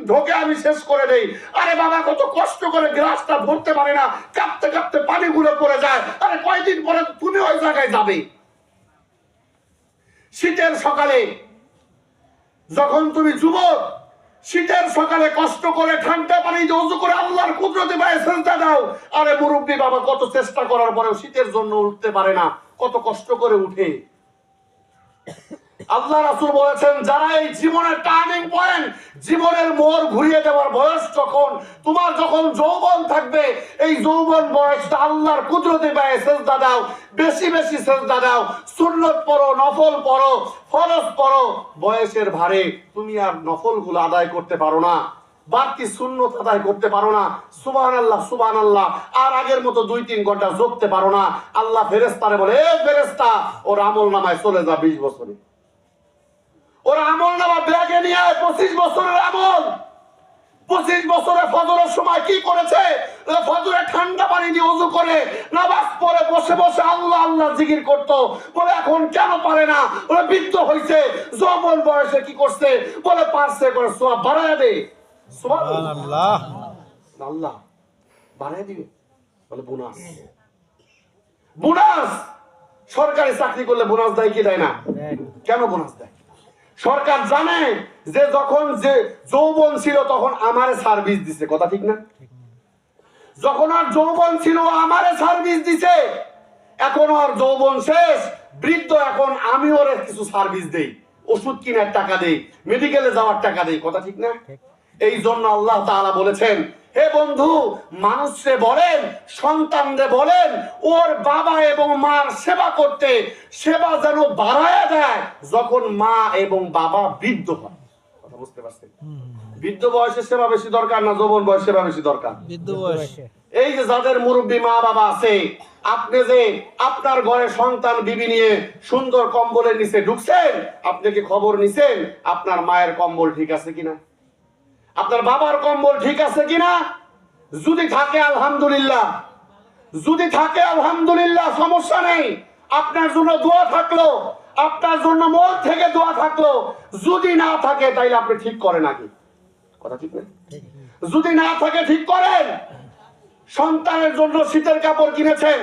ঢোকে আমি শেষ করে দেই। আরে বাবা কত কষ্ট করে গ্লাসটা ভরতে পারে না, কাঁপতে কাঁপতে পানিগুলো পড়ে যায়। আরে কয়দিন পরে তুমি ওই জায়গায় যাবে। শীতের সকালে যখন তুমি যুবক, শীতের সকালে কষ্ট করে ঠান্ডা পানি দিয়ে ওযু করে আল্লাহর কুদরতে পায়ে সিজদা দাও। আরে মুরব্বী বাবা কত চেষ্টা করার পরেও শীতের জন্য উঠতে পারে না, কত কষ্ট করে উঠে। আল্লাহ রাসূল বলেছেন যারা এই জীবনের টার্নিং পয়েন্ট, জীবনের মোড় ঘুরিয়ে দেওয়ার বয়স যখন তোমার, যখন যৌবন থাকবে, এই যৌবন বয়সটা আল্লাহর কুদরতে পায়ে সিজদা দাও, বেশি বেশি সিজদা দাও, সুন্নাত পড়ো, নফল পড়ো, ফরজ পড়ো। বয়সের ভারে তুমি আর নফলগুলো আদায় করতে পারো না, বাড়তি সুন্নত আদায় করতে পারো না। সুবহানাল্লাহ সুবহানাল্লাহ আর আগের মতো 2-3 ঘন্টা জপতে পারো না। আল্লাহ ফেরেশতারে বলে, এ ফেরেশতা ওর আমল নামায় চলে যা 20 বছরে। ওর আমল নামা ব্যাগে নিয়ে 25 বছরের আমল। 25 বছরে ফজরের সময় কি করেছে? ফজরে ঠান্ডা পানি দিয়ে ওযু করে নামাজ পড়ে বসে বসে আল্লাহ আল্লাহ জিকির করতো। বলে এখন কেন পারে না? বলে বৃদ্ধ হইছে, যৌবন বয়সে কি করছে? বলে পারছে, করে সওয়াব বাড়ায় দে। সুবহানাল্লাহ, আল্লাহ বাড়ায় দিবে। বলে বোনাস, বোনাস। সরকারি চাকরি করলে বোনাস দেয় কি দেয় না? কেন বোনাস দেয়? সরকার জানে যে যখন যে যৌবন ছিল তখন আমারে সার্ভিস দিছে, কথা ঠিক না? যখন আর যৌবন ছিল আমারে সার্ভিস দিছে, এখন আর যৌবন শেষ, বৃদ্ধ, এখন আমি ওরে কিছু সার্ভিস দেই, ওষুধ কিনার টাকা দেই, মেডিকেলে যাওয়ার টাকা দেই, কথা ঠিক না? এই জন্য আল্লাহ তাআলা বলেছেন, হে বন্ধু, মানুষরে বলেন, সন্তানরে বলেন ওর বাবা এবং মার সেবা করতে, সেবা যেন বাড়ায়া দেয় যখন মা এবং বাবা বৃদ্ধ হয়। কথা বুঝতে পারছেন? বৃদ্ধ বয়সে সেবা বেশি দরকার না যৌবন বয়সে সেবা বেশি দরকার? বৃদ্ধ বয়সে। এই যে যাদের মুরব্বী মা বাবা আছে, আপনি যে আপনার ঘরে সন্তান বিবি নিয়ে সুন্দর কম্বলের নিচে ঢুকছেন, আপনি কি খবর নিছেন আপনার মায়ের কম্বল ঠিক আছে কিনা, আপনার বাবার কম্বল ঠিক আছে কিনা? যদি থাকে আলহামদুলিল্লাহ, যদি থাকে আলহামদুলিল্লাহ, সমস্যা নেই। আপনার জন্য দোয়া থাকলো, আপনার জন্য মন থেকে দোয়া থাকলো। যদি না থাকে তাইলে আপনি ঠিক করেন আগে, কথা ঠিক না? যদি না থাকে ঠিক করেন। সন্তানের জন্য শীতের কাপড় কিনেছেন,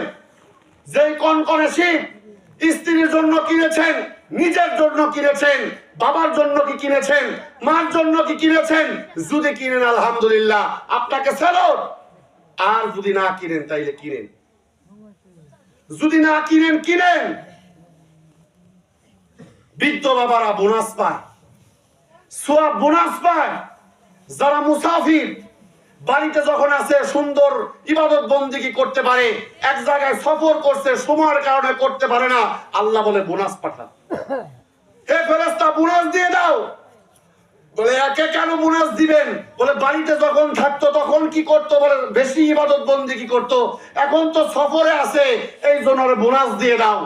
যেই কনকনে শীত, স্ত্রীর জন্য কিনেছেন, নিজের জন্য কিনেছেন, বাবার জন্য কি কিনেছেন, মার জন্য কি কিনেছেন? যদি কিনেন আলহামদুলিল্লাহ, আপনাকে স্যালুট। আর যদি না কিনেন তাইলে কিনেন, যদি না কিনেন কিনেন। বৃদ্ধ বাবারা বোনাস পায়, সওয়াব বোনাস পায়। যারা মুসাফির বাড়িতে যখন আছে সুন্দর ইবাদত বন্দেগী করতে পারে, এক জায়গায় সফর করছে সময়ের কারণে করতে পারে না, আল্লাহ বলে বোনাস পাঠা। হে ফেরেশতা বোনাস দিয়ে দাও। বলে একে কেন বোনাস দিবেন? বলে বাড়িতে যখন থাকতো তখন কি করতো? বলে বেশি ইবাদত বন্দেগী করতো, এখন তো সফরে আছে এই জন্য বোনাস দিয়ে দাও।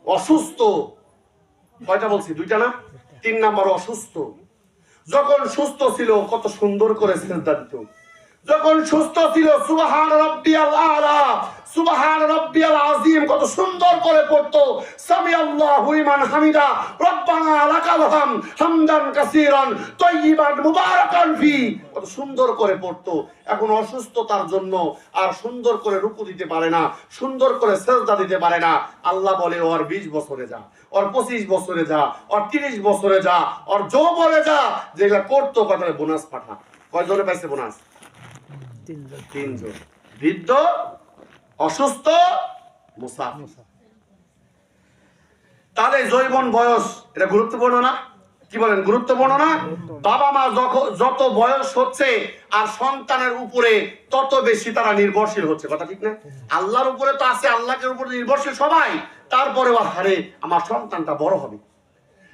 অসুস্থ, কয়টা বলছি? 2টা না? 3 নাম্বার অসুস্থ। যখন সুস্থ ছিল কত সুন্দর করে সিজদা দিত, যখন সুস্থ ছিল সুবহান রাব্বিয়াল আলা, সুবহান রাব্বিয়াল আযীম কত সুন্দর করে পড়তো। সামিআল্লাহু লিমান হামিদা, রব্বানা লাকাল হামদ হামদান কাসীরান তাইয়িবান মুবারাকান ফি, কত সুন্দর করে পড়তো। এখন অসুস্থতার জন্য আর সুন্দর করে রুকু দিতে পারে না, সুন্দর করে সিজদা দিতে পারে না। আল্লাহ বলে ওর 20 বছরে যা, ওর 25 বছরে যা, ওর 30 বছরে যা, ওর যৌবনে যা, যেগুলা করতো কথা বোনাস পাঠা। কয়জনে পাইছে বোনাস? 3 জন। বৃদ্ধ, অসুস্থ, মুসাফির। তাহলে যৌবন বয়স এটা গুরুত্বপূর্ণ না? কি বলেন, গুরুত্বপূর্ণ না? বাবা মা যত বয়স হচ্ছে আর সন্তানের উপরে তত বেশি তারা নির্ভরশীল হচ্ছে, কথা ঠিক না? আল্লাহর উপরে তো আছে, আল্লাহর উপরে নির্ভরশীল সবাই। তারপরেও হারে আমার সন্তানটা বড় হবে,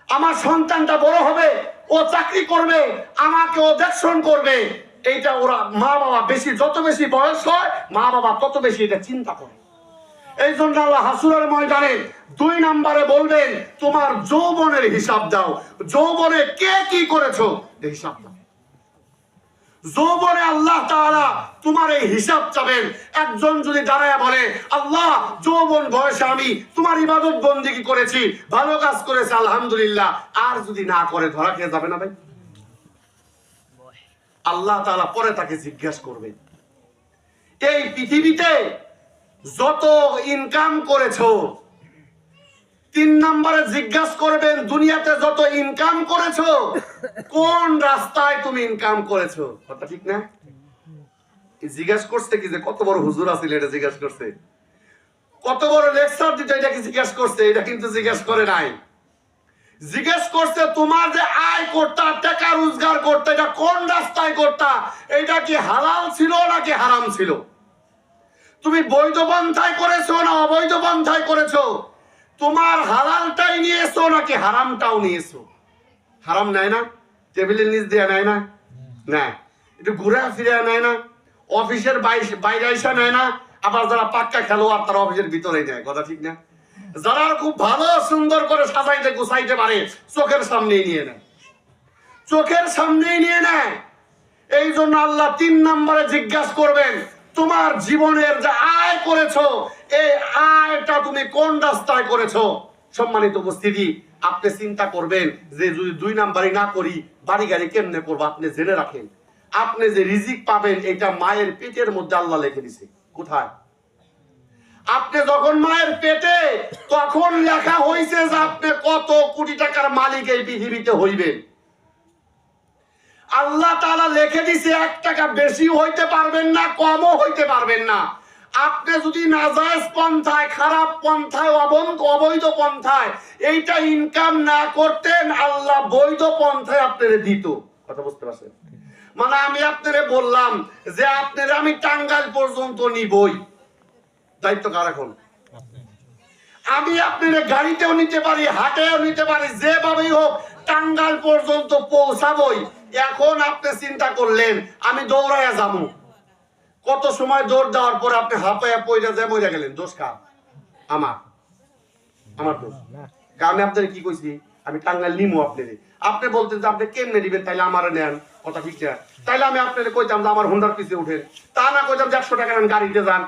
আমার সন্তানটা বড় হবে, ও চাকরি করবে, আমাকে ও দেখশন করবে। এইটা ওরা মা বাবা বেশি, যত বেশি বয়স হয় মা বাবা তত বেশি এটা চিন্তা করে। এই জন্য আল্লাহ হাসুরের ময়দানে 2 নম্বরে বলবেন তোমার যৌবনের হিসাব দাও। যৌবনে কে কি করেছো এই হিসাব দাও। যৌবনে আল্লাহ তাআলা তোমার এই হিসাব চাবেন। একজন যদি দাঁড়ায় বলে আল্লাহ যৌবন বয়সে আমি তোমার ইবাদত বন্দেগী করেছি, ভালো কাজ করেছি আলহামদুলিল্লাহ, আর যদি না করে ধরা খেয়ে যাবে না ভাই? আল্লাহ তাআলা পরে তাকে জিজ্ঞাসা করবেন, এই পৃথিবীতে যত ইনকাম করেছো, 3 নম্বরে জিজ্ঞাসা করবেন দুনিয়াতে যত ইনকাম করেছো কোন রাস্তায় তুমি ইনকাম করেছো। কথা ঠিক না? জিজ্ঞাসা করছে কি যে কত বড় হুজুর আছিল এটা জিজ্ঞাসা করছে, কত বড় লেকচার দিতে এটা কি জিজ্ঞাসা করছে, এটা কিন্তু জিজ্ঞাসা করে নাই। জিজ্ঞেস করছে তোমার যে আয় করতা, টাকা রোজগার করতে, এটা কোন রাস্তায় করতা, এটা কি হালাল ছিল নাকি হারাম ছিল? তুমি বৈধ পন্থায় করেছো না অবৈধ পন্থায় করেছো? তোমার হালালটাই নিয়েছো নাকি হারামটাও নিয়েছো? হারাম নেয় না, টেবিলের নিচ দিয়ে নেয় না, না একটু ঘুরে ফিরে নেয় না, অফিসের বাইরে এসে নেয় না, আবার যারা পাক্কা খেলোয়াড় তারা অফিসের ভিতরেই নেয়। কথা ঠিক না? যারা খুব ভালো সুন্দর করে সাজাইতে গুছাইতে পারে চোখের সামনেই নিয়ে নেয়, চোখের সামনেই নিয়ে নেয়। এই জন্য আল্লাহ 3 নম্বরে জিজ্ঞাসা করবেন তোমার জীবনের যে আয় করেছো এই আয়টা তুমি কোন রাস্তায় করেছো। সম্মানিত উপস্থিতি, আপনি চিন্তা করবেন যে যদি 2 নাম্বারই না করি বাড়ি গাড়ি কেমনে করবো। আপনি জেনে রাখেন আপনি যে রিজিক পাবেন এটা মায়ের পেটের মধ্যে আল্লাহ লিখে দিছে। কোথায়? আপনি যখন মায়ের পেটে তখন লেখা হয়েছে যে আপনি কত কোটি টাকার মালিক এই পৃথিবীতে হইবেন। আল্লাহ তাআলা লিখে দিছে 1 টাকা বেশি হইতে পারবেন না, কমও হইতে পারবেন না। আপনি যদি নাজায়েজ পন্থায়, খারাপ পন্থায়, অবৈধ পন্থায় এইটা ইনকাম না করতেন আল্লাহ বৈধ পন্থায় আপনারে দিত। কথা বুঝতে পারছেন? মানে আমি আপনারে বললাম যে আপনারে আমি টাঙ্গাইল পর্যন্ত নিবই, দায়িত্ব কার এখন? আমি আপনার গাড়িতেও নিতে পারি, হাটেও নিতে পারি, যেভাবেই হোক টাঙ্গাইল পর্যন্ত পৌঁছাবই। এখন আপনি চিন্তা করলেন আমি দৌড়াইয়া যাবো, কত সময় দৌড় দেওয়ার পর আপনি হাঁপাইয়া পয়সা যায় মরে গেলেন। দোষ কার? আমার দোষ। আমি আপনার কি কইছি আমি টাঙ্গাইল নিমু আপনারে, আপনি বলতেন যে আপনি কেমনে নিবেন, তাইলে আমার নেন। কথা ঠিক না? তাইলে আমি আপনার কইতাম যে আমার হুন্ডার পিছিয়ে উঠেন, তা না কইতাম যে 100 টাকা গাড়িতে যান।